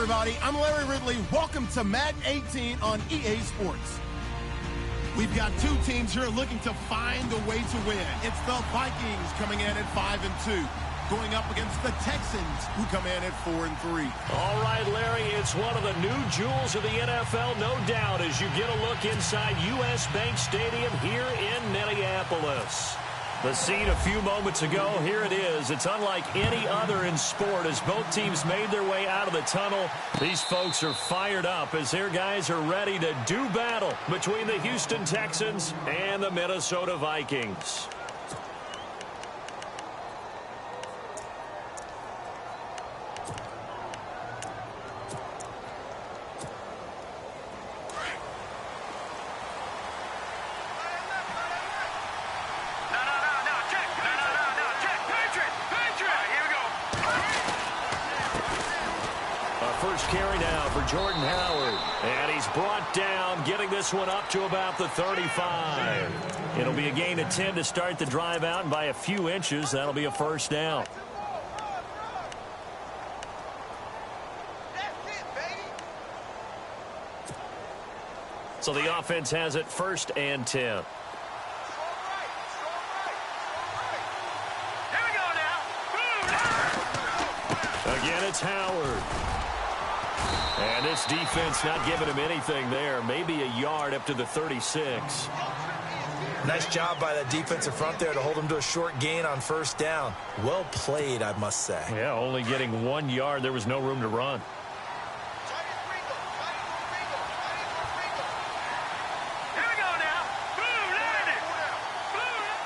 everybody. I'm Larry Ridley. Welcome to Madden 18 on EA Sports. We've got two teams here looking to find a way to win. It's the Vikings coming in at 5-2, going up against the Texans, who come in at 4-3. All right, Larry, it's one of the new jewels of the NFL, no doubt, as you get a look inside U.S. Bank Stadium here in Minneapolis. The scene a few moments ago, here it is. It's unlike any other in sport as both teams made their way out of the tunnel. These folks are fired up as their guys are ready to do battle between the Houston Texans and the Minnesota Vikings. Carry now for Jordan Howard. And he's brought down, getting this one up to about the 35. It'll be a gain of 10 to start the drive out, and by a few inches, that'll be a first down. So the offense has it 1st and 10. Again, it's Howard. And this defense not giving him anything there. Maybe a yard up to the 36. Nice job by that defensive front there to hold him to a short gain on 1st down. Well played, I must say. Yeah, only getting 1 yard. There was no room to run.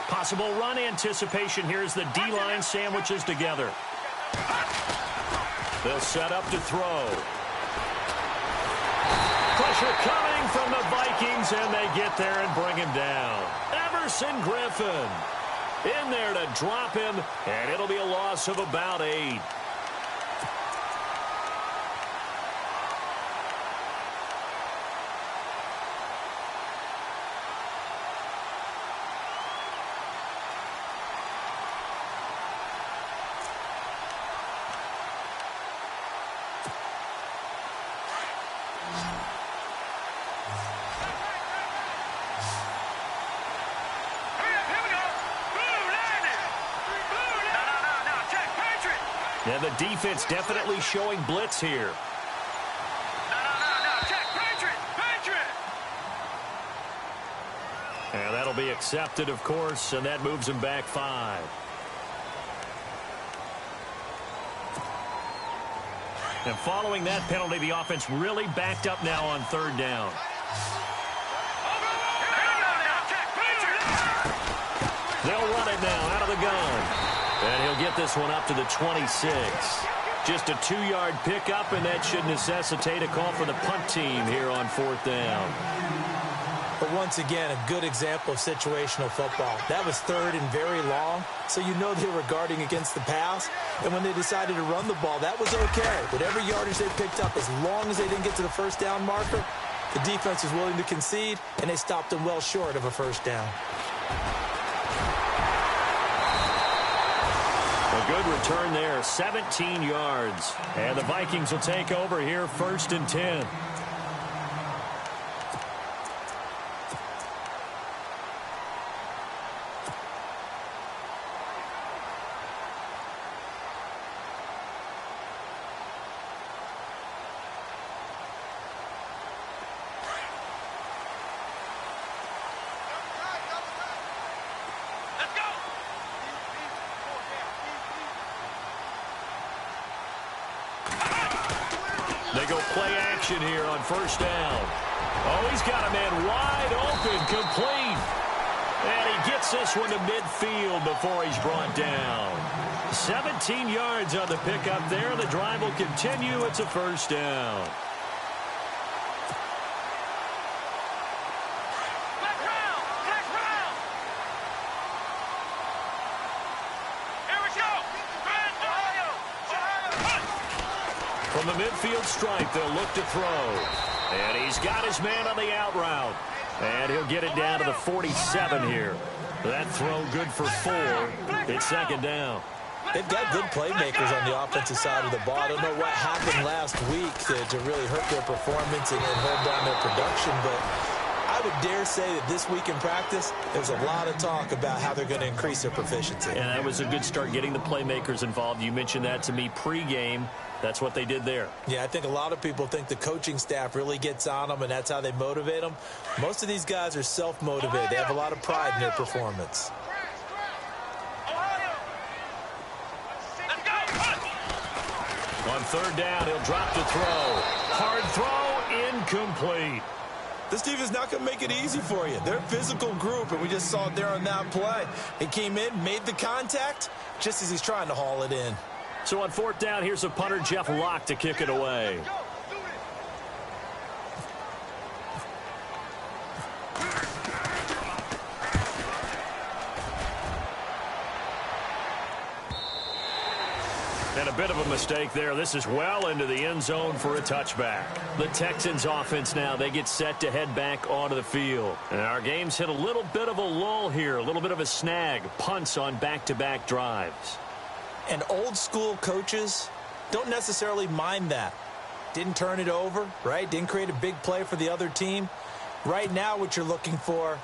Possible run anticipation here as the D-line sandwiches together. They'll set up to throw. Pressure coming from the Vikings, and they get there and bring him down. Everson Griffin in there to drop him, and it'll be a loss of about 8. And the defense definitely showing blitz here. Check, Patriot! And that'll be accepted, of course, and that moves him back 5. And following that penalty, the offense really backed up now on 3rd down. They'll run it now out of the gun. And he'll get this one up to the 26. Just a 2-yard pickup, and that should necessitate a call for the punt team here on 4th down. But once again, a good example of situational football. That was 3rd and very long, so you know they were guarding against the pass. And when they decided to run the ball, that was okay. Whatever yardage they picked up, as long as they didn't get to the 1st down marker, the defense was willing to concede, and they stopped them well short of a 1st down. A good return there, 17 yards. And the Vikings will take over here 1st and 10. They go play action here on 1st down. Oh, he's got a man wide open, complete. And he gets this one to midfield before he's brought down. 17 yards on the pickup there. The drive will continue. It's a 1st down. From the midfield stripe, they'll look to throw. And he's got his man on the out route. And he'll get it down to the 47 here. That throw good for 4. It's 2nd down. They've got good playmakers on the offensive side of the ball. I don't know what happened last week to really hurt their performance and hold down their production, but I would dare say that this week in practice, there's a lot of talk about how they're going to increase their proficiency. And that was a good start, getting the playmakers involved. You mentioned that to me pregame. That's what they did there. Yeah, I think a lot of people think the coaching staff really gets on them, and that's how they motivate them. Most of these guys are self-motivated. They have a lot of pride in their performance. On third down, he'll drop to throw. Hard throw, incomplete. This defense is not going to make it easy for you. They're a physical group, and we just saw it there on that play. He came in, made the contact, just as he's trying to haul it in. So on fourth down, here's a punter, Jeff LOC, to kick it away. And a bit of a mistake there. This is well into the end zone for a touchback. The Texans offense now, they get set to head back onto the field. And our game's hit a little bit of a lull here, a little bit of a snag. Punts on back-to-back drives. And old school coaches don't necessarily mind that. Didn't turn it over, right? Didn't create a big play for the other team. Right now what you're looking for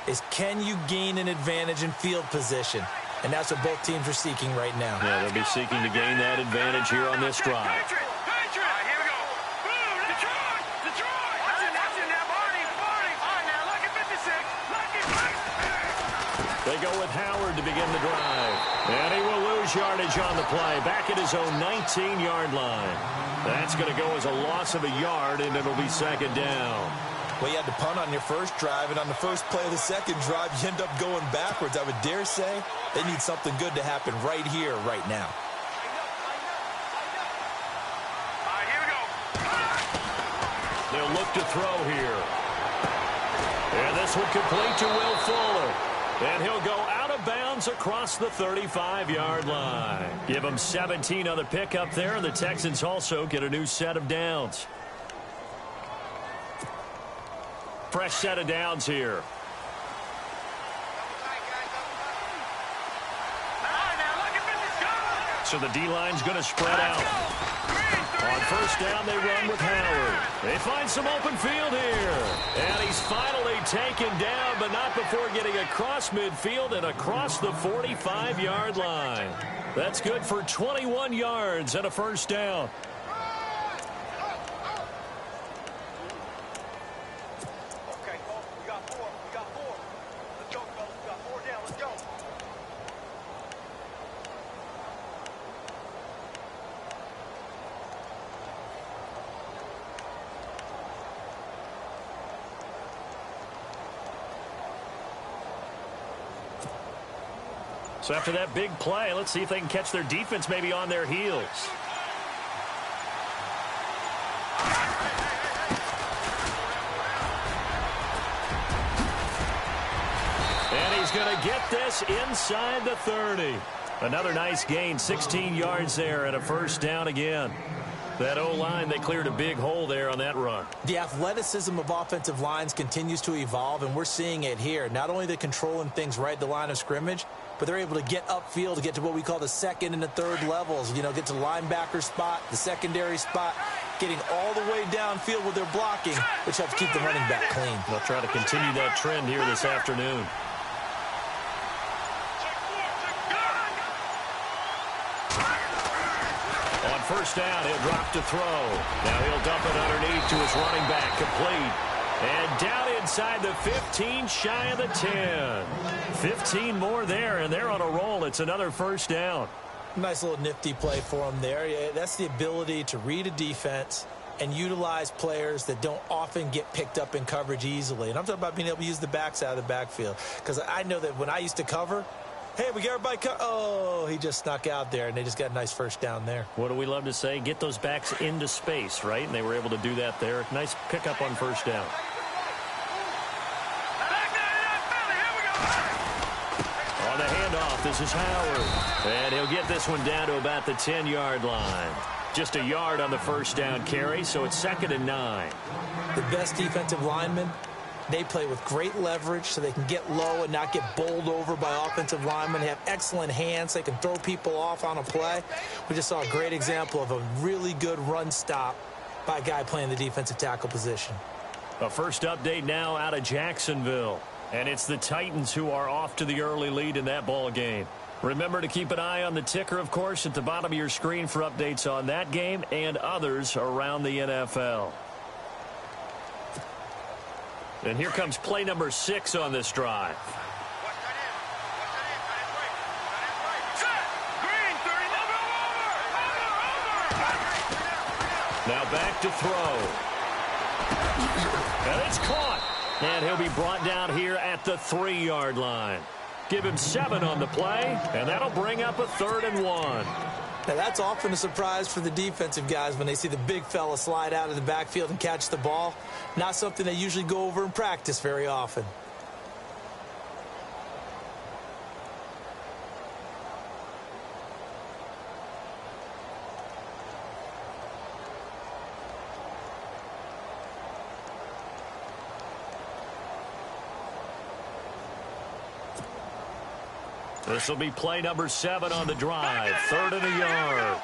is, can you gain an advantage in field position? And that's what both teams are seeking right now. Yeah, they'll be seeking to gain that advantage here on this drive. Patriot! Here we go. Boom! Detroit! Detroit! That's in there, Barney! Barney! All right, now, look at 56. Look at 56. They go with Howard to begin the drive. And he will lose yardage on the play. Back at his own 19-yard line. That's going to go as a loss of a yard, and it'll be second down. Well, you had to punt on your first drive, and on the first play of the second drive, you end up going backwards. I would dare say they need something good to happen right here, right now. All right, here we go. They'll look to throw here. And this one complete to Will Fuller. And he'll go out of bounds across the 35-yard line. Give him 17 on the pickup there, and the Texans also get a new set of downs. Fresh set of downs here. So the D-line's going to spread out. On first down, they run with Howard. They find some open field here. And he's finally taken down, but not before getting across midfield and across the 45-yard line. That's good for 21 yards and a first down. So after that big play, let's see if they can catch their defense maybe on their heels. And he's going to get this inside the 30. Another nice gain, 16 yards there and a first down again. That O-line, they cleared a big hole there on that run. The athleticism of offensive lines continues to evolve, and we're seeing it here. Not only are they controlling things right at the line of scrimmage, but they're able to get upfield to get to what we call the second and the third levels. You know, get to the linebacker spot, the secondary spot, getting all the way downfield with their blocking, which helps keep the running back clean. They'll try to continue that trend here this afternoon. On first down, he'll drop to throw. Now he'll dump it underneath to his running back, complete. And down inside the 15, shy of the 10. 15 more there, and they're on a roll. It's another first down. Nice little nifty play for him there. Yeah, that's the ability to read a defense and utilize players that don't often get picked up in coverage easily. And I'm talking about being able to use the backside of the backfield. Because I know that when I used to cover, hey, we get everybody oh, he just snuck out there, and they just got a nice first down there. What do we love to say? Get those backs into space, right? And they were able to do that there. Nice pickup on first down. On the handoff, this is Howard. And he'll get this one down to about the 10-yard line. Just a yard on the first down carry, so it's 2nd and 9. The best defensive linemen They play with great leverage so they can get low and not get bowled over by offensive linemen. They have excellent hands. They can throw people off on a play. We just saw a great example of a really good run stop by a guy playing the defensive tackle position. A first update now out of Jacksonville. And it's the Titans who are off to the early lead in that ball game. Remember to keep an eye on the ticker, of course, at the bottom of your screen for updates on that game and others around the NFL. And here comes play number 6 on this drive. Now back to throw. And it's caught. And he'll be brought down here at the 3-yard line. Give him 7 on the play, and that'll bring up a 3rd and 1. Now, that's often a surprise for the defensive guys when they see the big fella slide out of the backfield and catch the ball. Not something they usually go over in practice very often. This will be play number 7 on the drive. 3rd and a yard.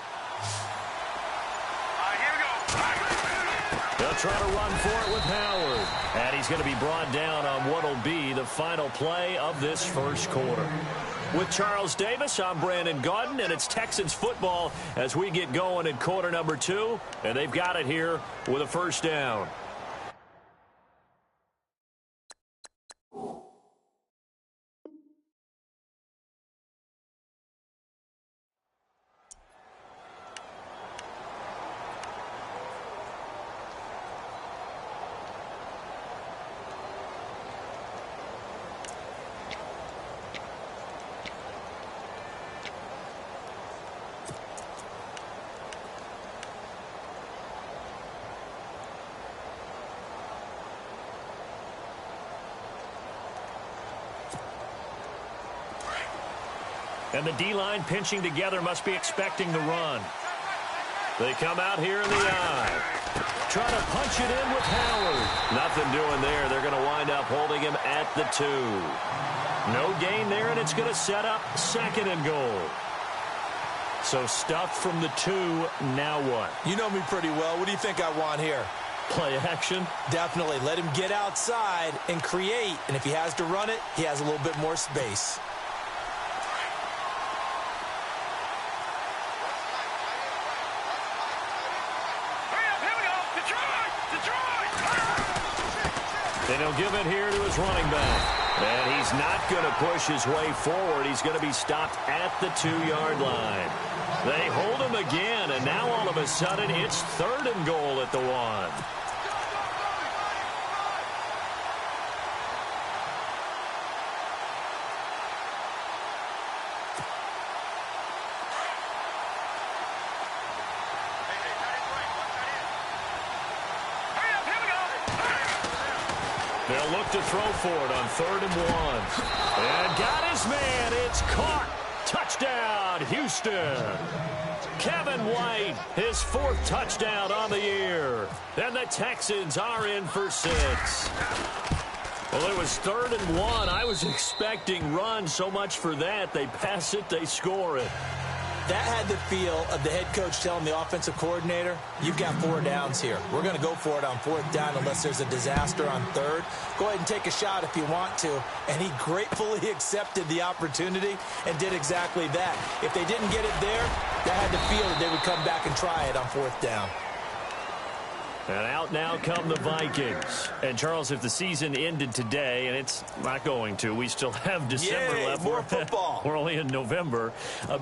They'll try to run for it with Howard. And he's going to be brought down on what will be the final play of this first quarter. With Charles Davis, I'm Brandon Gaudin, and it's Texans football as we get going in quarter number 2. And they've got it here with a first down. And the D-line pinching together must be expecting the run. They come out here in the eye. Trying to punch it in with Howard. Nothing doing there. They're going to wind up holding him at the 2. No gain there, and it's going to set up 2nd and goal. So stuffed from the 2, now what? You know me pretty well. What do you think I want here? Play action? Definitely. Let him get outside and create. And if he has to run it, he has a little bit more space. And he'll give it here to his running back. And he's not going to push his way forward. He's going to be stopped at the 2-yard line. They hold him again, and now all of a sudden it's 3rd and goal at the 1. They'll look to throw for it on 3rd and 1. And got his man. It's caught. Touchdown, Houston. Kevin White, his 4th touchdown on the year. And the Texans are in for 6. Well, it was 3rd and 1. I was expecting run. So much for that. They pass it, they score it. That had the feel of the head coach telling the offensive coordinator, you've got 4 downs here. We're going to go for it on 4th down unless there's a disaster on 3rd. Go ahead and take a shot if you want to. And he gratefully accepted the opportunity and did exactly that. If they didn't get it there, that had the feel that they would come back and try it on 4th down. And out now come the Vikings. And, Charles, if the season ended today, and it's not going to, we still have December left. More football. We're only in November.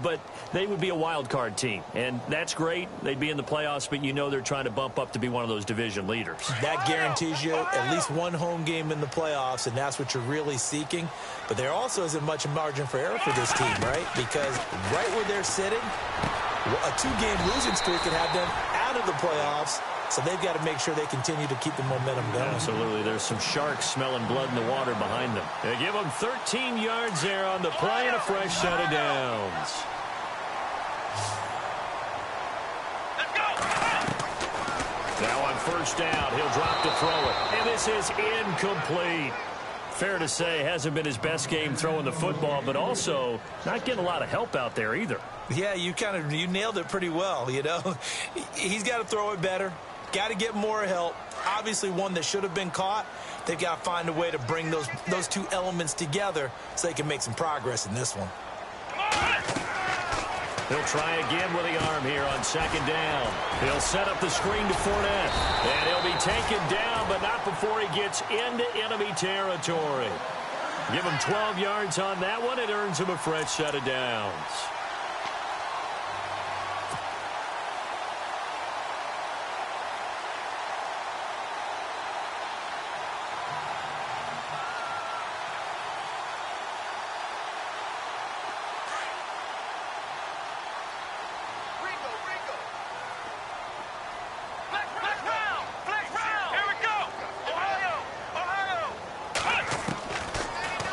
But they would be a wild card team. And that's great. They'd be in the playoffs, but you know they're trying to bump up to be one of those division leaders. That guarantees you at least 1 home game in the playoffs, and that's what you're really seeking. But there also isn't much margin for error for this team, right? Because right where they're sitting, a 2-game losing streak could have them out of the playoffs. So they've got to make sure they continue to keep the momentum going. Absolutely. There's some sharks smelling blood in the water behind them. They give them 13 yards there on the play and a fresh set of downs. Now on 1st down, he'll drop to throw it. And this is incomplete. Fair to say, hasn't been his best game throwing the football, but also not getting a lot of help out there either. Yeah, you nailed it pretty well, you know. He's got to throw it better. Got to get more help. Obviously one that should have been caught. They've got to find a way to bring those two elements together so they can make some progress in this one. He'll try again with the arm here on second down. He'll set up the screen to Fournette. And he'll be taken down, but not before he gets into enemy territory. Give him 12 yards on that one. It earns him a fresh set of downs.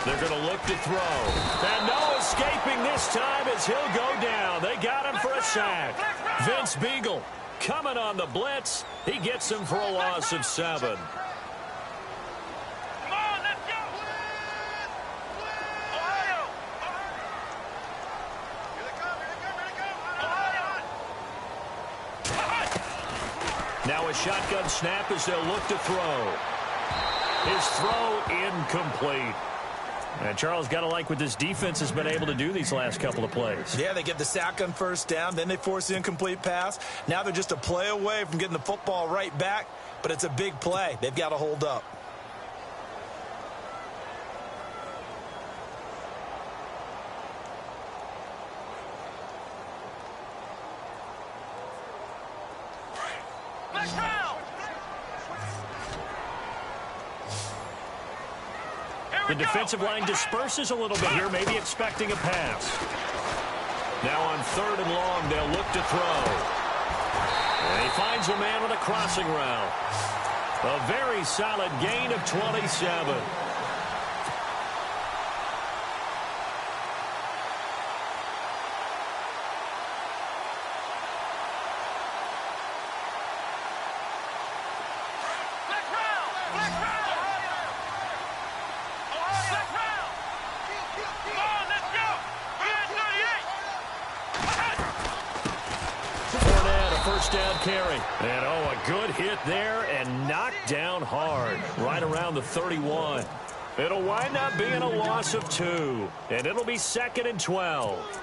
They're going to look to throw. And no escaping this time as he'll go down. They got him for a sack. Vince Beagle coming on the blitz. He gets him for a loss of 7. Come on, let's go. Ohio. Here they come, Ohio. Now a shotgun snap as they'll look to throw. His throw incomplete. And Charles, got to like what this defense has been able to do these last couple of plays. Yeah, they get the sack on first down, then they force the incomplete pass. Now they're just a play away from getting the football right back, but it's a big play. They've got to hold up. The defensive line disperses a little bit here, maybe expecting a pass. Now on 3rd and long, they'll look to throw. And he finds a man with a crossing route. A very solid gain of 27. Down carry. And, a good hit there and knocked down hard. Right around the 31. It'll wind up being a loss of 2. And it'll be 2nd and 12.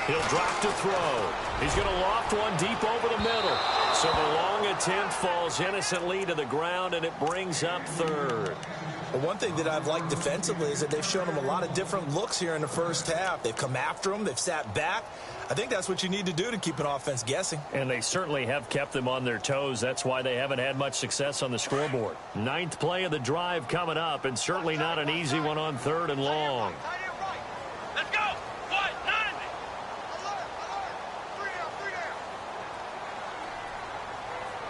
He'll drop to throw. He's going to loft one deep over the middle. So the long attempt falls innocently to the ground, and it brings up 3rd. Well, one thing that I've liked defensively is that they've shown him a lot of different looks here in the first half. They've come after him. They've sat back. I think that's what you need to do to keep an offense guessing. And they certainly have kept them on their toes. That's why they haven't had much success on the scoreboard. 9th play of the drive coming up, and certainly not an easy one on 3rd and long. Let's go.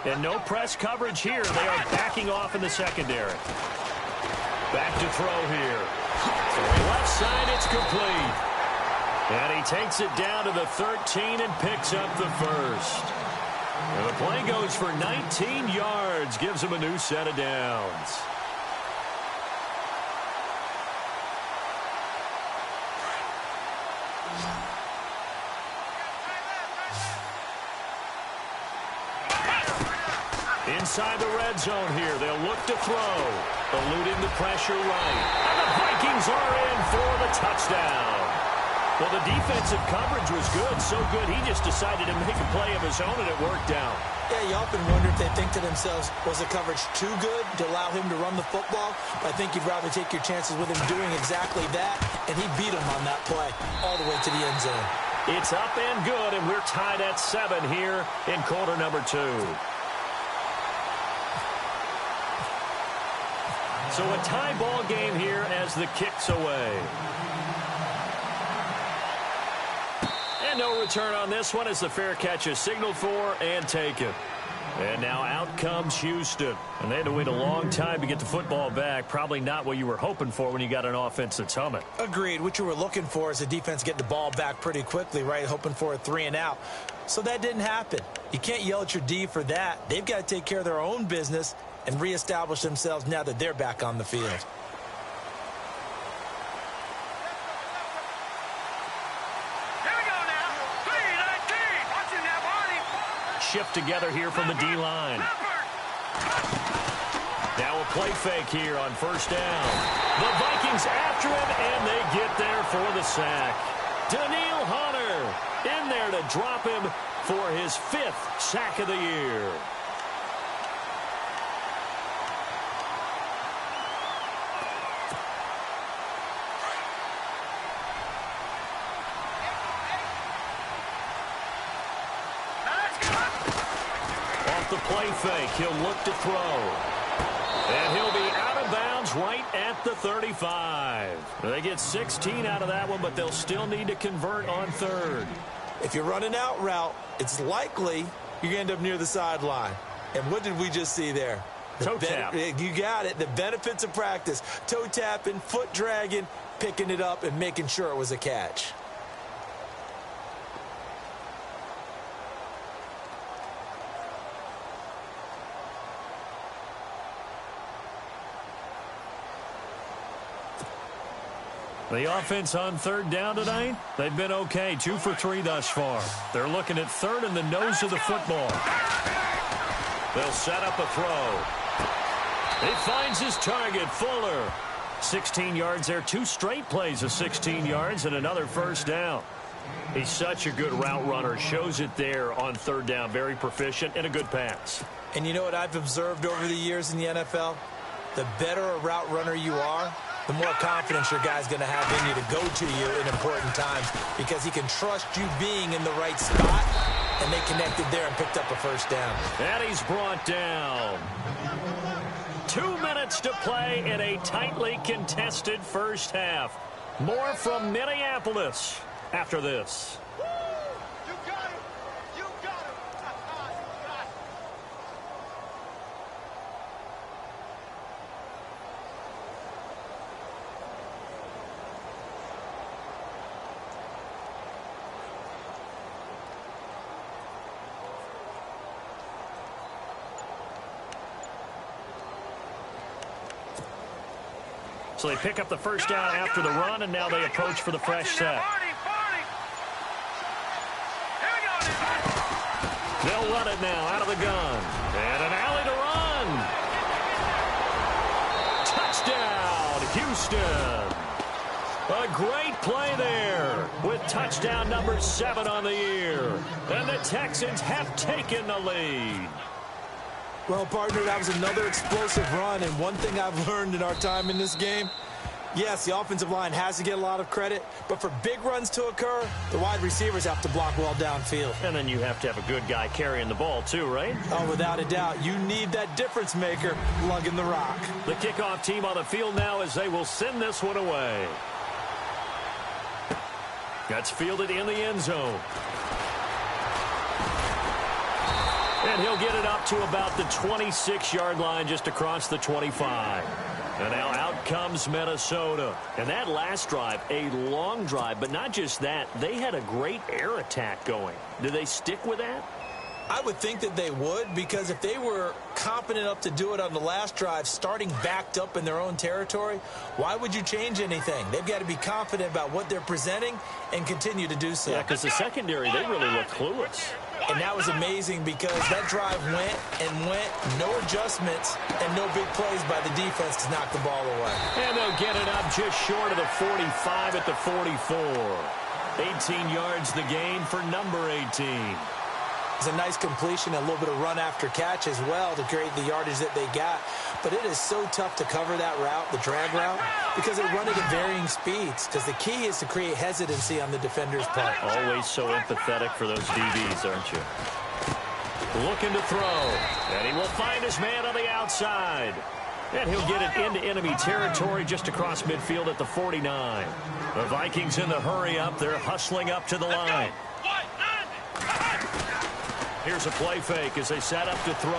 And no press coverage here. They are backing off in the secondary. Back to throw here. Left side, it's complete. And he takes it down to the 13 and picks up the first. And the play goes for 19 yards, gives him a new set of downs. Inside the red zone here, they'll look to throw. Eluding the pressure right. And the Vikings are in for the touchdown. Well, the defensive coverage was good, so good he just decided to make a play of his own, and it worked out. Yeah, you often wonder if they think to themselves, was the coverage too good to allow him to run the football? I think you'd rather take your chances with him doing exactly that, and he beat him on that play all the way to the end zone. It's up and good, and we're tied at 7 here in quarter number 2. So a tie ball game here as the kick's away. And no return on this one as the fair catch is signaled for and taken. And now out comes Houston. And they had to wait a long time to get the football back. Probably not what you were hoping for when you got an offense that's humming. Agreed. What you were looking for is the defense getting the ball back pretty quickly, right? Hoping for a 3 and out. So that didn't happen. You can't yell at your D for that. They've got to take care of their own business and reestablish themselves now that they're back on the field. Shift together here from the D-line. Now a play fake here on first down. The Vikings after him, and they get there for the sack. Daniil Hunter in there to drop him for his 5th sack of the year. The play fake, he'll look to throw. And he'll be out of bounds right at the 35. They get 16 out of that one, but they'll still need to convert on 3rd. If you're running out route, it's likely you're going to end up near the sideline. And what did we just see there? Toe tap. You got it. The benefits of practice. Toe tapping, foot dragging, picking it up, and making sure it was a catch. The offense on 3rd down tonight, they've been okay. 2 for 3 thus far. They're looking at 3rd in the nose of the football. They'll set up a throw. He finds his target, Fuller. 16 yards there. 2 straight plays of 16 yards and another first down. He's such a good route runner. Shows it there on 3rd down. Very proficient and a good pass. And you know what I've observed over the years in the NFL? The better a route runner you are, the more confidence your guy's going to have in you to go to you in important times because he can trust you being in the right spot, and they connected there and picked up a first down. And he's brought down. 2 minutes to play in a tightly contested first half. More from Minneapolis after this. So they pick up the first down after the run, and now they approach for the fresh set. They'll run it now out of the gun. And an alley to run. Touchdown, Houston. A great play there with touchdown number 7 on the year. And the Texans have taken the lead. Well, partner, that was another explosive run, and one thing I've learned in our time in this game, yes, the offensive line has to get a lot of credit, but for big runs to occur, the wide receivers have to block well downfield. And then you have to have a good guy carrying the ball too, right? Oh, without a doubt. You need that difference maker lugging the rock. The kickoff team on the field now as they will send this one away. That's fielded in the end zone. And he'll get it up to about the 26-yard line just across the 25. And now out comes Minnesota. And that last drive, a long drive, but not just that. They had a great air attack going. Do they stick with that? I would think that they would, because if they were competent enough to do it on the last drive, starting backed up in their own territory, why would you change anything? They've got to be confident about what they're presenting and continue to do so. Yeah, because the secondary, they really look clueless. And that was amazing because that drive went and went, no adjustments, and no big plays by the defense to knock the ball away. And they'll get it up just short of the 45 at the 44. 18 yards the gain for number 18. It's a nice completion, a little bit of run after catch as well to create the yardage that they got. But it is so tough to cover that route, the drag route, because they run it at varying speeds. Because the key is to create hesitancy on the defender's part. Always so empathetic for those DBs, aren't you? Looking to throw. And he will find his man on the outside. And he'll get it into enemy territory just across midfield at the 49. The Vikings in the hurry up. They're hustling up to the line. Here's a play fake as they set up to throw.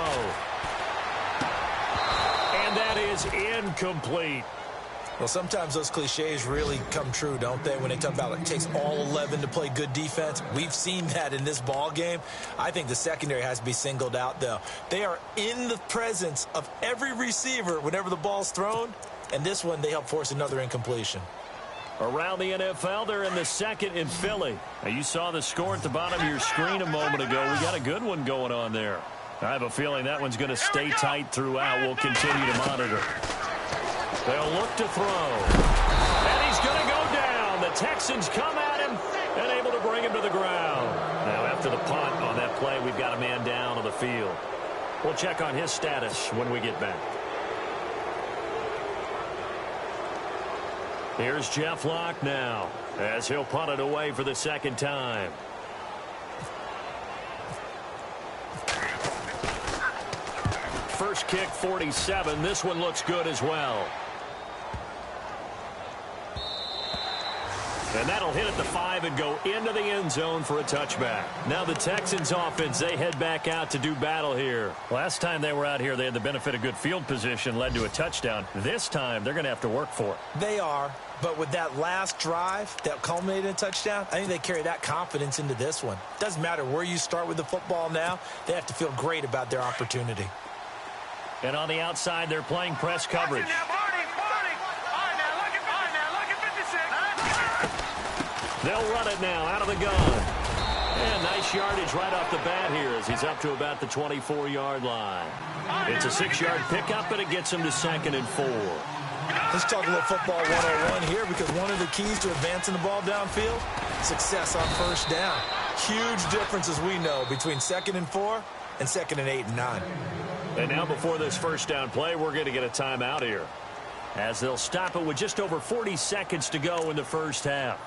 And that is incomplete. Well, sometimes those cliches really come true, don't they, when they talk about it takes all 11 to play good defense. We've seen that in this ball game. I think the secondary has to be singled out, though. They are in the presence of every receiver whenever the ball's thrown, and this one they help force another incompletion. Around the NFL, they're in the second in Philly. Now, you saw the score at the bottom of your screen a moment ago. We got a good one going on there. I have a feeling that one's going to stay tight throughout. We'll continue to monitor. They'll look to throw. And he's going to go down. The Texans come at him and able to bring him to the ground. Now, after the punt on that play, we've got a man down on the field. We'll check on his status when we get back. Here's Jeff LOC now as he'll punt it away for the second time. First kick, 47. This one looks good as well. And that'll hit at the 5 and go into the end zone for a touchback. Now the Texans offense, they head back out to do battle here. Last time they were out here, they had the benefit of good field position, led to a touchdown. This time, they're going to have to work for it. They are, but with that last drive that culminated in a touchdown, I think they carry that confidence into this one. Doesn't matter where you start with the football now, they have to feel great about their opportunity. And on the outside, they're playing press coverage. They'll run it now out of the gun. And nice yardage right off the bat here as he's up to about the 24-yard line. It's a 6-yard pickup, and it gets him to 2nd and 4. Let's talk a little football 101 here, because one of the keys to advancing the ball downfield, success on first down. Huge difference, as we know, between 2nd and 4 and 2nd and 8 and 9. And now before this first down play, we're going to get a timeout here, as they'll stop it with just over 40 seconds to go in the first half.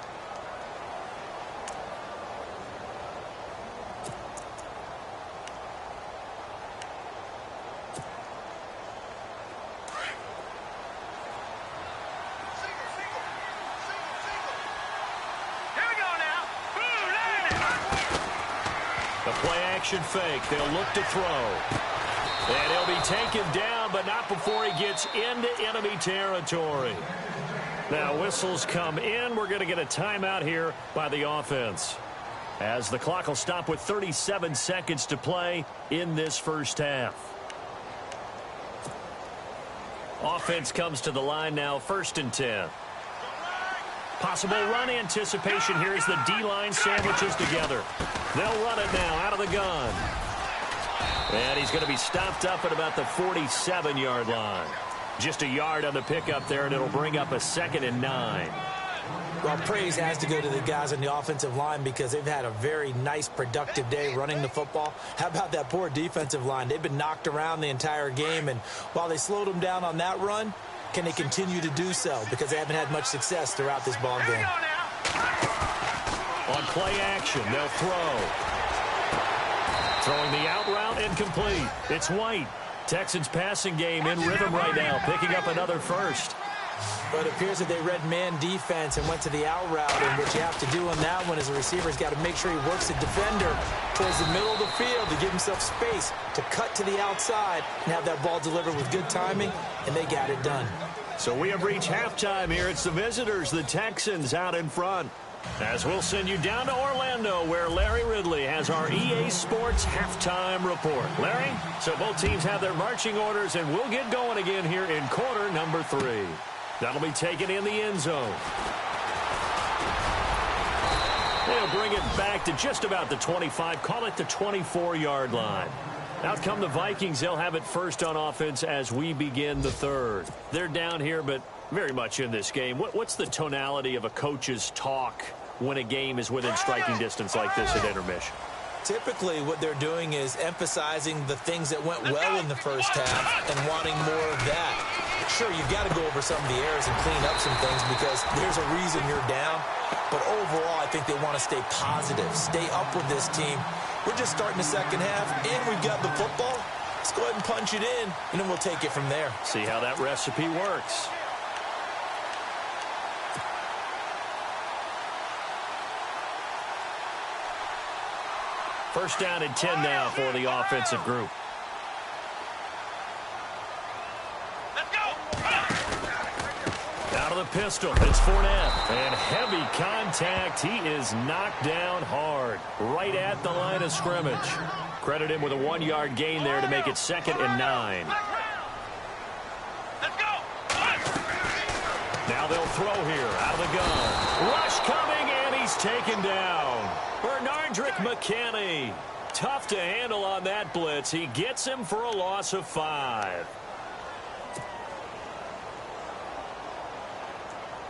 Action fake. They'll look to throw. And he'll be taken down, but not before he gets into enemy territory. Now whistles come in. We're going to get a timeout here by the offense, as the clock will stop with 37 seconds to play in this first half. Offense comes to the line now, 1st and 10. Possible run anticipation here as the D-line sandwiches together. They'll run it now out of the gun. And he's going to be stopped up at about the 47-yard line. Just a yard on the pickup there, and it'll bring up a 2nd and 9. Well, praise has to go to the guys on the offensive line, because they've had a very nice, productive day running the football. How about that poor defensive line? They've been knocked around the entire game, and while they slowed them down on that run, can they continue to do so? Because they haven't had much success throughout this ball game. On play action, they'll throw. Throwing the out route, incomplete. It's White. Texans passing game in rhythm right now, picking up another first. But it appears that they read man defense and went to the out route, and what you have to do on that one as a receiver is got to make sure he works the defender towards the middle of the field to give himself space to cut to the outside and have that ball delivered with good timing, and they got it done. So we have reached halftime here. It's the visitors, the Texans, out in front. As we'll send you down to Orlando, where Larry Ridley has our EA Sports halftime report. Larry, so both teams have their marching orders, and we'll get going again here in quarter number 3. That'll be taken in the end zone. They'll bring it back to just about the 25, call it the 24-yard line. Out come the Vikings. They'll have it first on offense as we begin the third. They're down here, but very much in this game. What's the tonality of a coach's talk when a game is within striking distance like this at intermission? Typically, what they're doing is emphasizing the things that went well in the first half and wanting more of that. Sure, you've got to go over some of the errors and clean up some things because there's a reason you're down. But overall, I think they want to stay positive, stay up with this team. We're just starting the second half, and we've got the football. Let's go ahead and punch it in, and then we'll take it from there. See how that recipe works. First down and 10 now for the offensive group. Let's go. Out of the pistol, it's Fournette. And heavy contact. He is knocked down hard, right at the line of scrimmage. Credit him with a 1-yard gain there to make it 2nd and 9. Let's go. Now they'll throw here, out of the gun. Rush coming, and he's taken down. Bernardrick McKinney. Tough to handle on that blitz. He gets him for a loss of 5.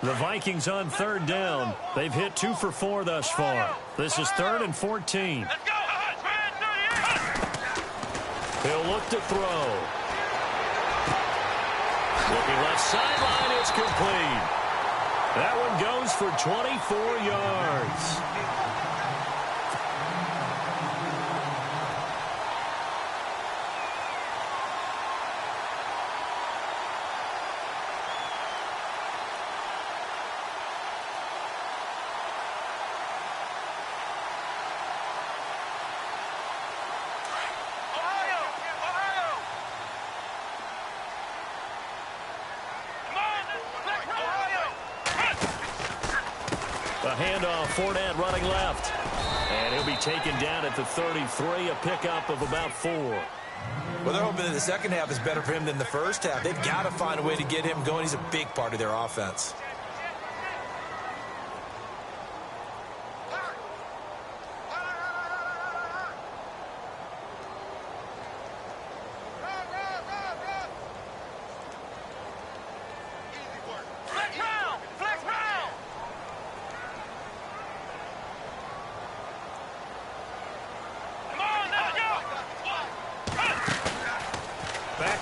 The Vikings on 3rd down. They've hit 2 for 4 thus far. This is 3rd and 14. Let's go. He'll look to throw. Looking left sideline, it's complete. That one goes for 24 yards. A handoff, Fournette running left. And he'll be taken down at the 33, a pickup of about 4. Well, they're hoping that the second half is better for him than the first half. They've got to find a way to get him going. He's a big part of their offense.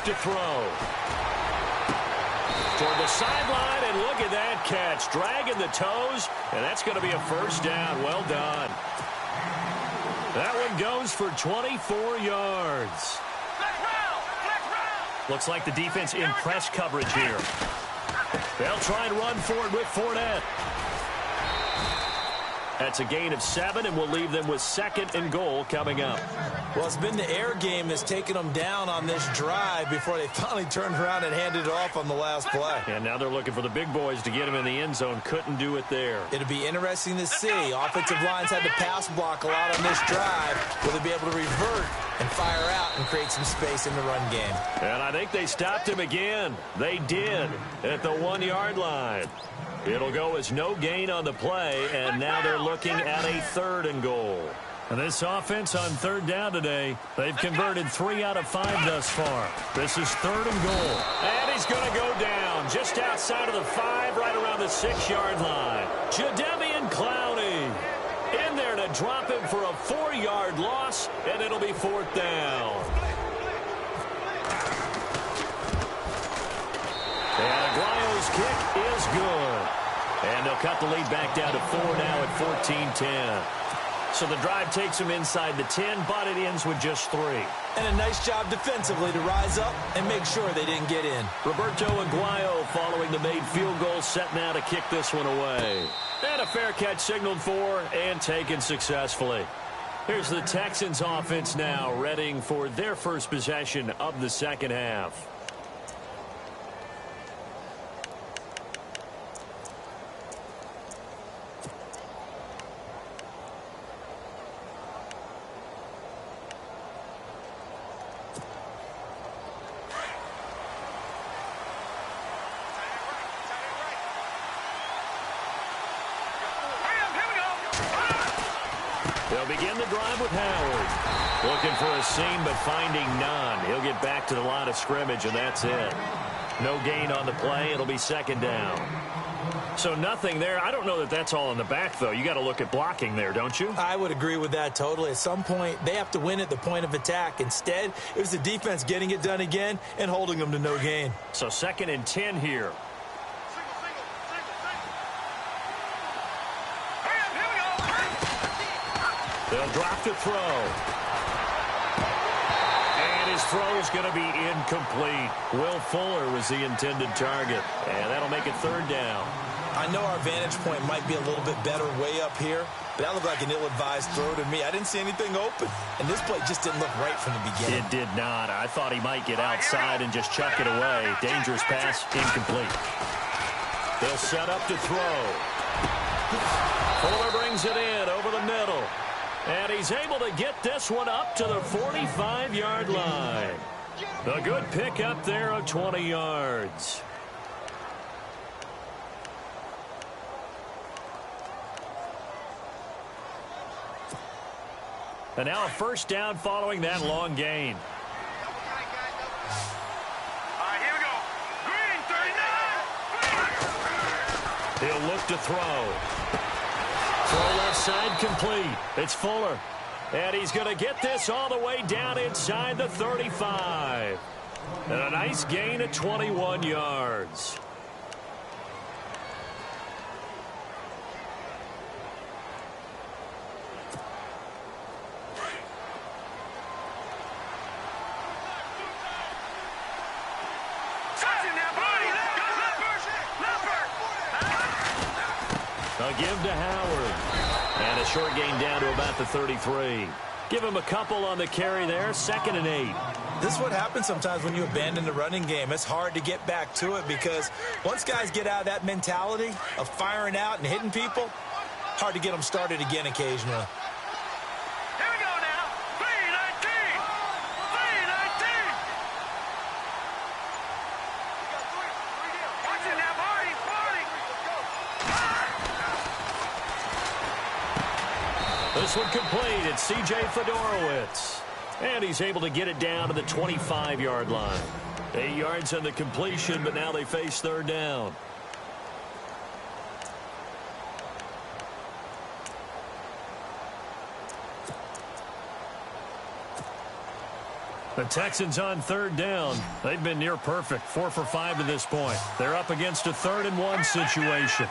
To throw. Toward the sideline, and look at that catch. Dragging the toes, and that's going to be a first down. Well done. That one goes for 24 yards. Looks like the defense in press coverage here. They'll try and run for it with Fournette. That's a gain of 7, and we'll leave them with 2nd and goal coming up. Well, it's been the air game that's taken them down on this drive before they finally turned around and handed it off on the last play. And now they're looking for the big boys to get him in the end zone. Couldn't do it there. It'll be interesting to see. Offensive lines had to pass block a lot on this drive. Will they be able to revert and fire out and create some space in the run game? And I think they stopped him again. They did at the 1-yard line. It'll go as no gain on the play, and now they're looking at a 3rd and goal. And this offense on 3rd down today, they've converted 3 out of 5 thus far. This is 3rd and goal. And he's going to go down just outside of the 5, right around the 6-yard line. Jadeveon Clowney in there to drop him for a 4-yard loss, and it'll be 4th down. And Aguayo's kick is good. And they'll cut the lead back down to 4 now at 14-10. So the drive takes them inside the 10, but it ends with just 3. And a nice job defensively to rise up and make sure they didn't get in. Roberto Aguayo following the made field goal, set now to kick this one away. And a fair catch signaled for and taken successfully. Here's the Texans offense now, readying for their first possession of the second half. They'll begin the drive with Howard. Looking for a seam, but finding none. He'll get back to the line of scrimmage, and that's it. No gain on the play. It'll be 2nd down. So nothing there. I don't know that that's all in the back, though. You got to look at blocking there, don't you? I would agree with that totally. At some point, they have to win at the point of attack. Instead, it was the defense getting it done again and holding them to no gain. So 2nd and 10 here. They'll drop to throw. And His throw is going to be incomplete. Will Fuller was the intended target, and that'll make it third down. I know our vantage point might be a little bit better way up here, but that looked like an ill-advised throw to me. I didn't see anything open, and this play just didn't look right from the beginning. It did not. I thought he might get outside and just chuck it away. Dangerous pass, incomplete. They'll set up to throw. Fuller brings it in over the middle, and he's able to get this one up to the 45-yard line. A good pickup there of 20 yards. And now a first down following that long gain. All right, here we go. Green, 39. He'll look to throw. Throw left side complete. It's Fuller. And he's going to get this all the way down inside the 35. And a nice gain of 21 yards. A give to Howard. And a short gain down to about the 33. Give him a couple on the carry there. 2nd and 8. This is what happens sometimes when you abandon the running game. It's hard to get back to it because once guys get out of that mentality of firing out and hitting people, hard to get them started again occasionally. Here we go now. 3-19. 3-19. Watch it now, Marty. This one complete. It's C.J. Fedorowicz. And he's able to get it down to the 25-yard line. 8 yards on the completion, but now they face third down. The Texans on third down. They've been near perfect. 4 for 5 to this point. They're up against a 3rd and 1 situation.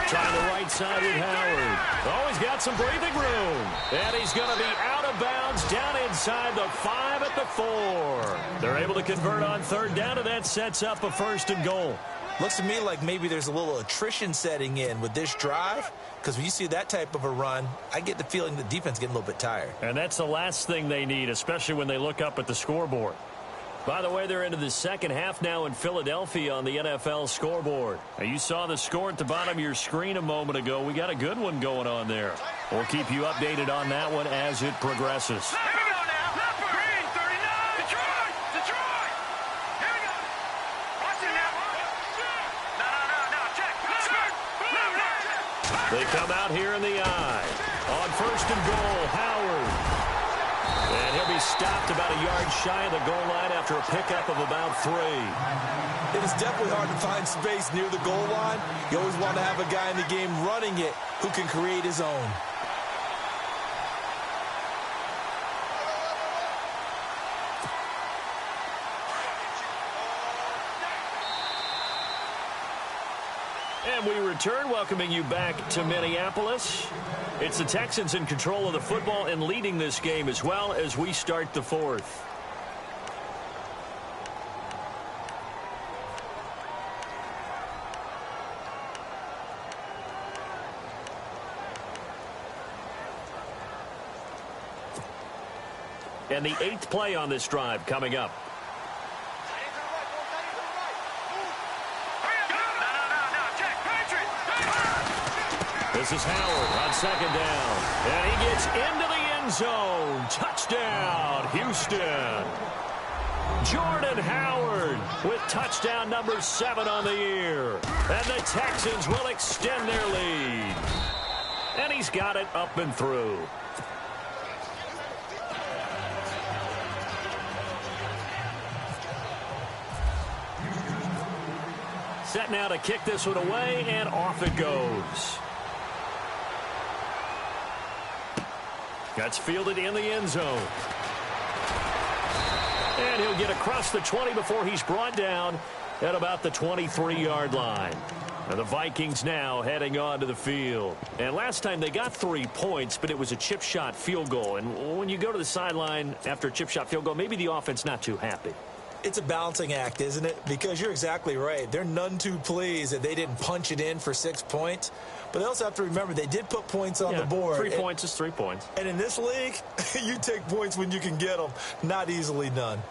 Trying the right side with Howard. Oh, he's got some breathing room. And he's going to be out of bounds down inside the 5 at the 4. They're able to convert on third down, and that sets up a 1st and goal. Looks to me like maybe there's a little attrition setting in with this drive, because when you see that type of a run, I get the feeling the defense is getting a little bit tired. And that's the last thing they need, especially when they look up at the scoreboard. By the way, they're into the second half now in Philadelphia on the NFL scoreboard. Now, you saw the score at the bottom of your screen a moment ago. We got a good one going on there. We'll keep you updated on that one as it progresses. Here we go now. Green, 39. Detroit. Here we go. Watch it now. No. Check. They come out here in the eye. On 1st and goal, Howard. And he'll be stopped about a yard shy of the goal line after a pickup of about 3. It is definitely hard to find space near the goal line. You always want to have a guy in the game running it who can create his own. And we return, welcoming you back to Minneapolis. It's the Texans in control of the football and leading this game as well as we start the 4th. And the 8th play on this drive coming up. This is Howard on 2nd down. And he gets into the end zone. Touchdown, Houston. Jordan Howard with touchdown number 7 on the year. And the Texans will extend their lead. And he's got it up and through. Set now to kick this one away, and off it goes. That's fielded in the end zone. And he'll get across the 20 before he's brought down at about the 23-yard line. And the Vikings now heading onto the field. And last time they got 3 points, but it was a chip shot field goal. And when you go to the sideline after a chip shot field goal, maybe the offense not too happy. It's a balancing act, isn't it? Because you're exactly right. They're none too pleased that they didn't punch it in for 6 points. But they also have to remember they did put points on the board. 3 points is 3 points. And in this league, you take points when you can get them. Not easily done.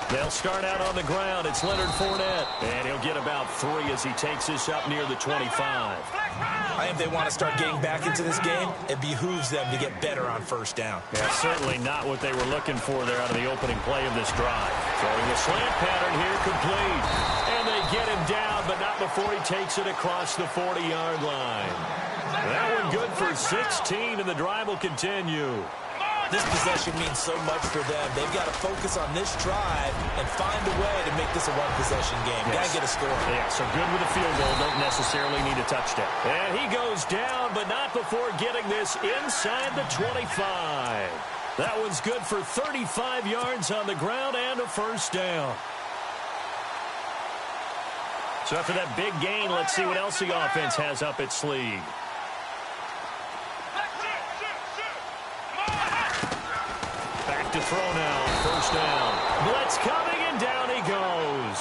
They'll start out on the ground. It's Leonard Fournette. And he'll get about 3 as he takes this up near the 25. I think they want to start getting back into this game. It behooves them to get better on first down. Yeah, certainly not what they were looking for there out of the opening play of this drive. Throwing the slant pattern here complete. And they get him down, but not before he takes it across the 40-yard line. That one good for 16, and the drive will continue. This possession means so much for them. They've got to focus on this drive and find a way to make this a one-possession game. Yes. Got to get a score. Yeah, so good with a field goal. Don't necessarily need a touchdown. And he goes down, but not before getting this inside the 25. That one's good for 35 yards on the ground and a first down. So after that big gain, let's see what else the offense has up its sleeve. To throw now on first down. Blitz coming, and down he goes.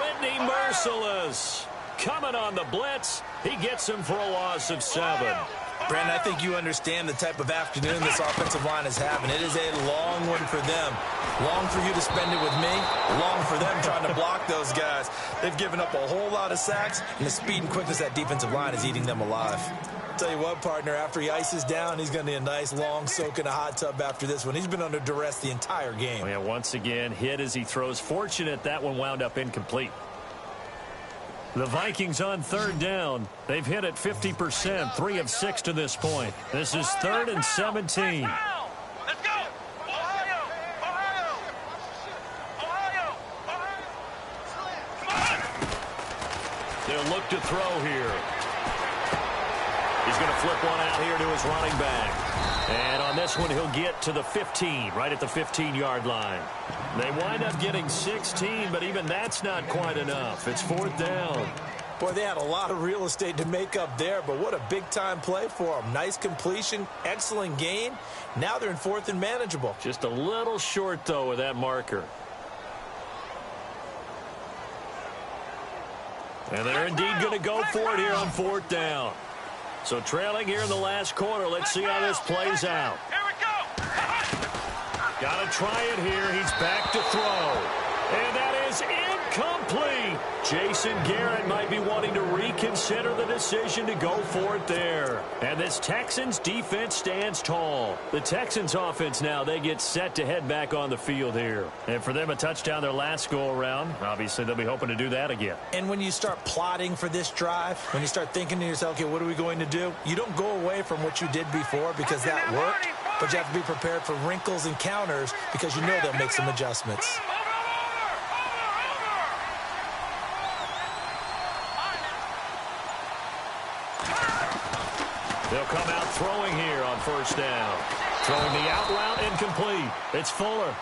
Whitney Merciless coming on the blitz. He gets him for a loss of 7. Brandon, I think you understand the type of afternoon this offensive line is having. It is a long one for them. Long for you to spend it with me. Long for them trying to block those guys. They've given up a whole lot of sacks, and the speed and quickness of that defensive line is eating them alive. Tell you what, partner, after he ices down, he's going to need a nice long soak in a hot tub after this one. He's been under duress the entire game. Oh, yeah, once again, hit as he throws. Fortunate that one wound up incomplete. The Vikings on third down. They've hit it 50%, 3 of 6 to this point. This is 3rd and 17. Let's go! Ohio! Ohio! Ohio! Ohio! They'll look to throw here. He's going to flip one out here to his running back. And on this one, he'll get to the 15, right at the 15-yard line. They wind up getting 16, but even that's not quite enough. It's 4th down. Boy, they had a lot of real estate to make up there, but what a big-time play for them. Nice completion, excellent gain. Now they're in 4th and manageable. Just a little short, though, with that marker. And they're indeed going to go for it here on 4th down. So trailing here in the last quarter. Let's see how this plays out. Here we go! Got to try it here. He's back to throw. And that is incomplete. Jason Garrett might be wanting to reconsider the decision to go for it there. And this Texans defense stands tall. The Texans offense now, they get set to head back on the field here. And for them, a touchdown their last go-around. Obviously, they'll be hoping to do that again. And when you start plotting for this drive, when you start thinking to yourself, okay, what are we going to do? You don't go away from what you did before because that worked. But you have to be prepared for wrinkles and counters because you know they'll make some adjustments. They'll come out throwing here on first down. Throwing the out route incomplete. It's Fuller.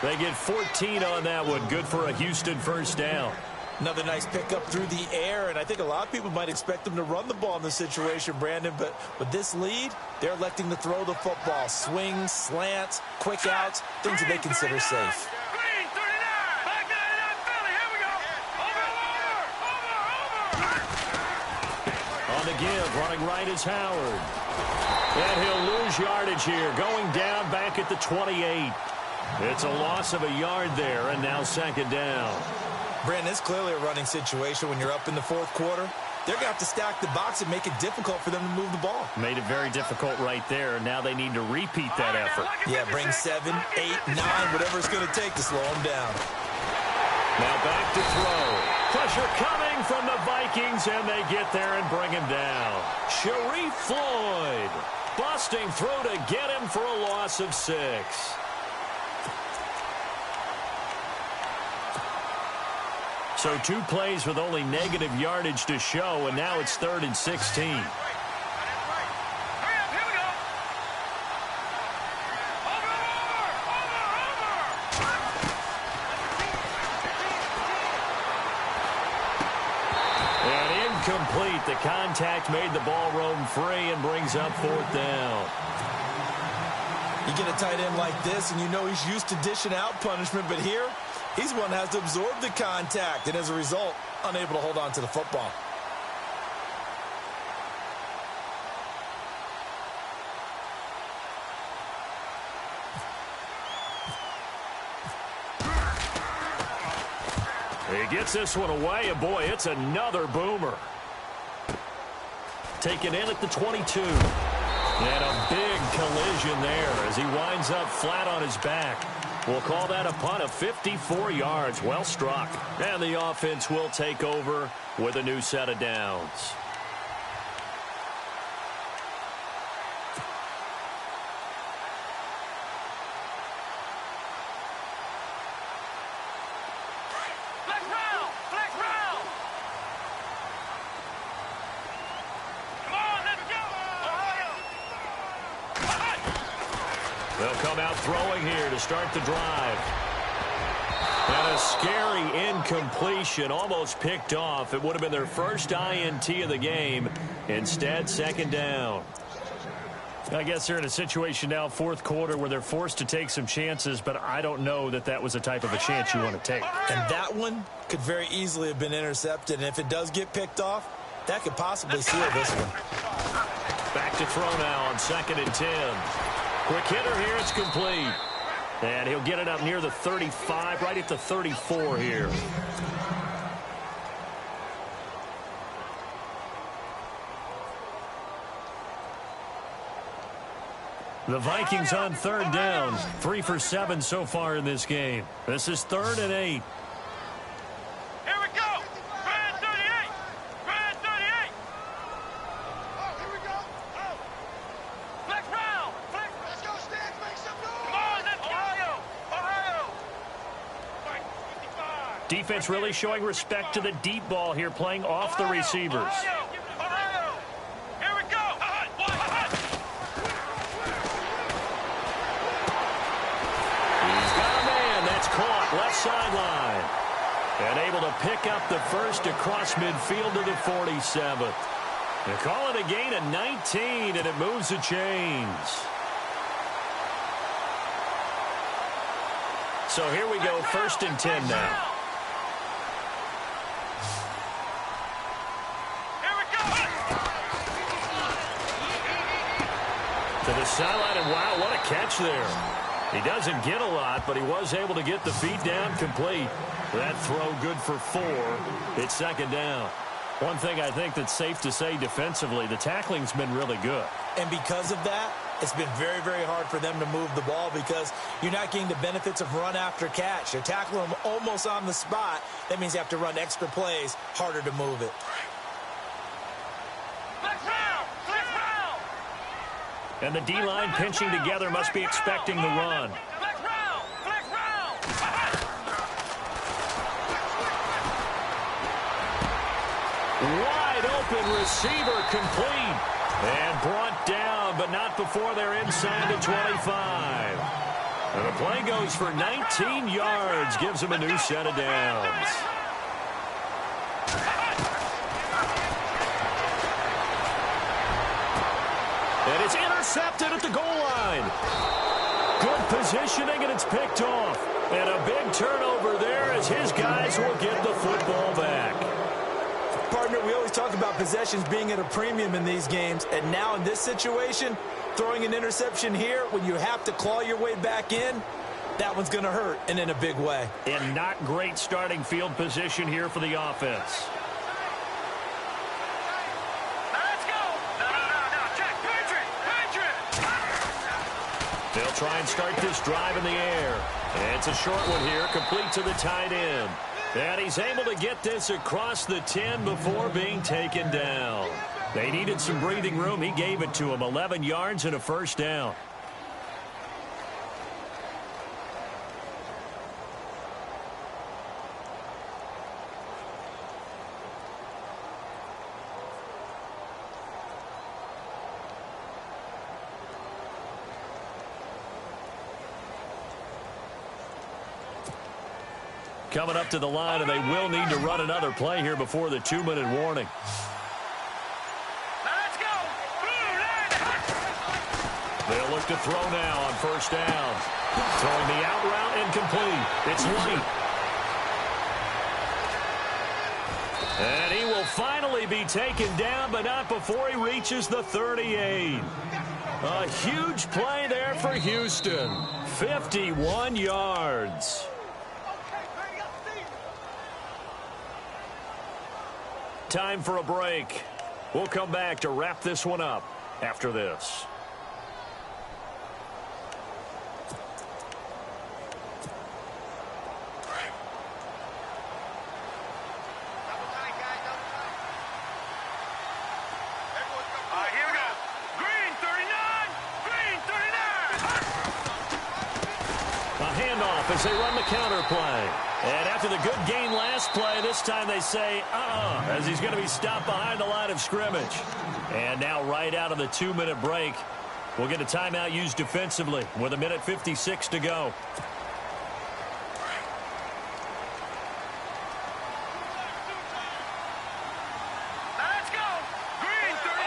They get 14 on that one. Good for a Houston first down. Another nice pickup through the air, and I think a lot of people might expect them to run the ball in this situation, Brandon, but with this lead, they're electing to throw the football. Swings, slants, quick outs, things that they consider safe. Green, 39! Back 99, Philly, here we go! Over! On the give, running right is Howard. And he'll lose yardage here, going down back at the 28. It's a loss of a yard there, and now 2nd down. Brandon, it's clearly a running situation when you're up in the 4th quarter. They're going to have to stack the box and make it difficult for them to move the ball. Made it very difficult right there. Now they need to repeat that effort. Yeah, bring 7, 8, 9, whatever it's going to take to slow them down. Now back to throw. Pressure coming from the Vikings, and they get there and bring him down. Sharif Floyd busting through to get him for a loss of 6. So 2 plays with only negative yardage to show, and now it's 3rd and 16. Hurry up, here we go! Over! incomplete. The contact made the ball roam free and brings up fourth down. You get a tight end like this, and you know he's used to dishing out punishment, but here, he's one that has to absorb the contact, and as a result, unable to hold on to the football. He gets this one away, and boy, it's another boomer. Taken in at the 22. And a big collision there as he winds up flat on his back. We'll call that a punt of 54 yards. Well struck. And the offense will take over with a new set of downs. They'll come out throwing here to start the drive. And a scary incompletion, almost picked off. It would have been their first INT of the game. Instead, second down. I guess they're in a situation now, fourth quarter, where they're forced to take some chances, but I don't know that that was the type of a chance you want to take. And that one could very easily have been intercepted, and if it does get picked off, that could possibly seal this one. Back to throw now on 2nd and 10. Quick hitter here, it's complete. And he'll get it up near the 35, right at the 34 here. The Vikings on third down. 3 for 7 so far in this game. This is 3rd and 8. Defense really showing respect to the deep ball here, playing off the receivers. He's got a man. That's caught. Left sideline. And able to pick up the first across midfield to the 47th. They call it a gain of 19, and it moves the chains. So here we go, 1st and 10 now. To the sideline, and wow, what a catch there. He doesn't get a lot, but he was able to get the feet down complete. That throw good for 4. It's second down. One thing I think that's safe to say defensively, the tackling's been really good. And because of that, it's been very, very hard for them to move the ball because you're not getting the benefits of run after catch. You're tackling them almost on the spot. That means you have to run extra plays, harder to move it. And the D-line pinching together must be expecting the run. Wide open receiver complete. And brought down, but not before they're inside the 25. And the play goes for 19 yards. Gives them a new set of downs. And it's intercepted at the goal line. Good positioning, and it's picked off. And a big turnover there as his guys will get the football back. Partner, we always talk about possessions being at a premium in these games. And now in this situation, throwing an interception here when you have to claw your way back in, that one's going to hurt, and in a big way. And not great starting field position here for the offense. They'll try and start this drive in the air. And it's a short one here, complete to the tight end. And he's able to get this across the 10 before being taken down. They needed some breathing room. He gave it to him. 11 yards and a first down. Coming up to the line, and they will need to run another play here before the 2-minute warning. They'll look to throw now on first down. Throwing the out route incomplete. It's late. And he will finally be taken down, but not before he reaches the 38. A huge play there for Houston. 51 yards. Time for a break. We'll come back to wrap this one up after this. As they run the counter play. And after the good gain last play, this time they say, as he's going to be stopped behind the line of scrimmage. And now right out of the 2-minute break, we'll get a timeout used defensively with 1:56 to go. Let's go! Green, 30.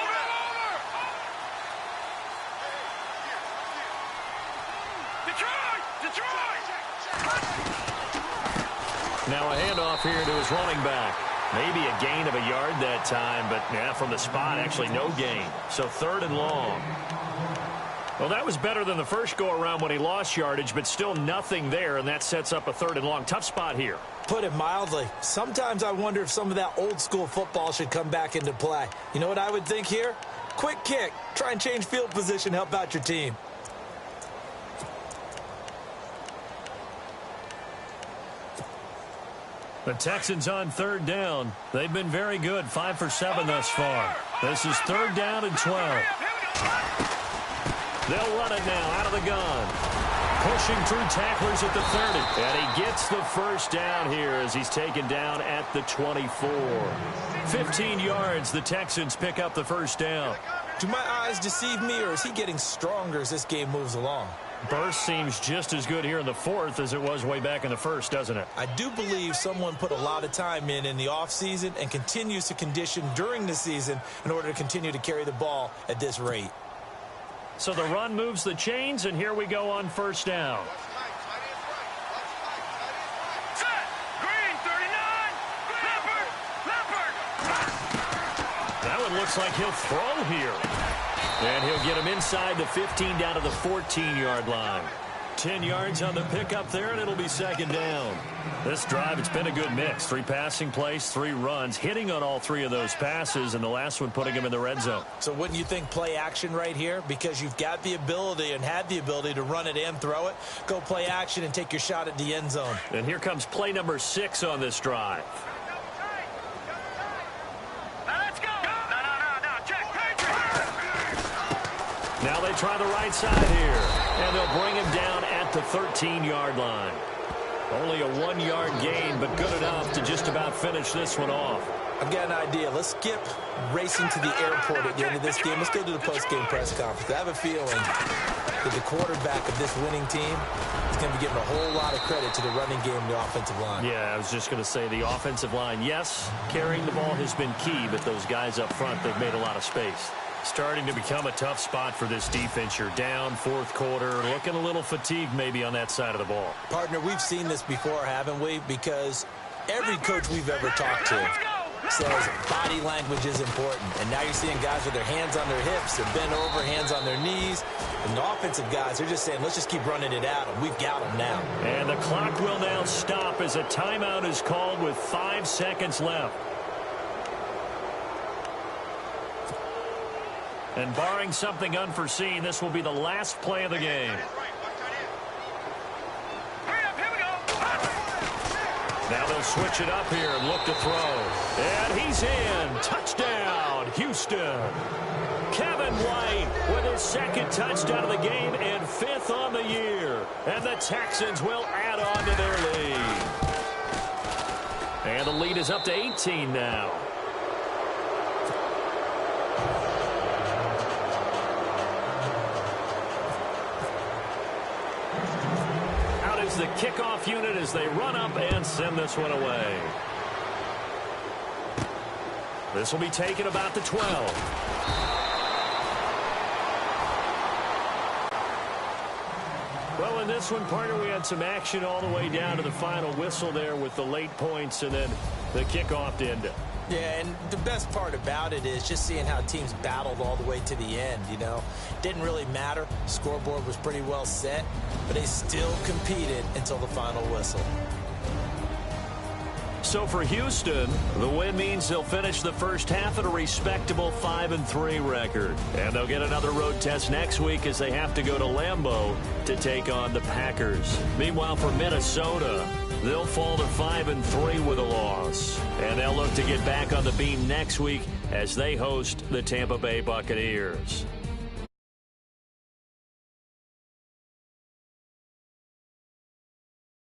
Detroit! Now a handoff here to his running back. Maybe a gain of a yard that time, but yeah, from the spot, actually no gain. So 3rd and long. Well, that was better than the first go-around when he lost yardage, but still nothing there, and that sets up a 3rd and long. Tough spot here. Put it mildly. Sometimes I wonder if some of that old-school football should come back into play. You know what I would think here? Quick kick. Try and change field position, help out your team. The Texans on 3rd down. They've been very good, 5 for 7 thus far. This is 3rd down and 12. They'll run it now out of the gun. Pushing through tacklers at the 30. And he gets the first down here as he's taken down at the 24. 15 yards, the Texans pick up the first down. Do my eyes deceive me, or is he getting stronger as this game moves along? Burst seems just as good here in the 4th as it was way back in the 1st, doesn't it? I do believe someone put a lot of time in the offseason and continues to condition during the season in order to continue to carry the ball at this rate. So the run moves the chains, and here we go on first down. Set! Green, 39! Leopard! That one looks like he'll throw here. And he'll get him inside the 15 down to the 14-yard line. 10 yards on the pickup there, and it'll be 2nd down. This drive, it's been a good mix. 3 passing plays, 3 runs, hitting on all 3 of those passes, and the last one putting him in the red zone. So wouldn't you think play action right here? Because you've got the ability and had the ability to run it and throw it. Go play action and take your shot at the end zone. And here comes play number 6 on this drive. Now they try the right side here, and they'll bring him down at the 13-yard line. Only a 1-yard gain, but good enough to just about finish this one off. I've got an idea. Let's skip racing to the airport at the end of this game. Let's go to the post-game press conference. I have a feeling that the quarterback of this winning team is going to be giving a whole lot of credit to the running game and the offensive line. Yeah, I was just going to say the offensive line, yes, carrying the ball has been key, but those guys up front, they've made a lot of space. Starting to become a tough spot for this defense. You're down 4th quarter, looking a little fatigued maybe on that side of the ball. Partner, we've seen this before, haven't we? Because every coach we've ever talked to says body language is important. And now you're seeing guys with their hands on their hips, they're bent over, hands on their knees. And the offensive guys, they're just saying, let's just keep running it out, and we've got them now. And the clock will now stop as a timeout is called with 5 seconds left. And barring something unforeseen, this will be the last play of the game. Now they'll switch it up here and look to throw. And he's in. Touchdown, Houston. Kevin White with his 2nd touchdown of the game and 5th on the year. And the Texans will add on to their lead. And the lead is up to 18 now. The kickoff unit as they run up and send this one away. This will be taken about the 12. Well, in this one, partner, we had some action all the way down to the final whistle there with the late points and then the kickoff to end it. Yeah, and the best part about it is just seeing how teams battled all the way to the end, you know. Didn't really matter. Scoreboard was pretty well set, but they still competed until the final whistle. So for Houston, the win means they'll finish the first half at a respectable 5-3 record. And they'll get another road test next week as they have to go to Lambeau to take on the Packers. Meanwhile, for Minnesota, they'll fall to 5-3 with a loss. And they'll look to get back on the beam next week as they host the Tampa Bay Buccaneers.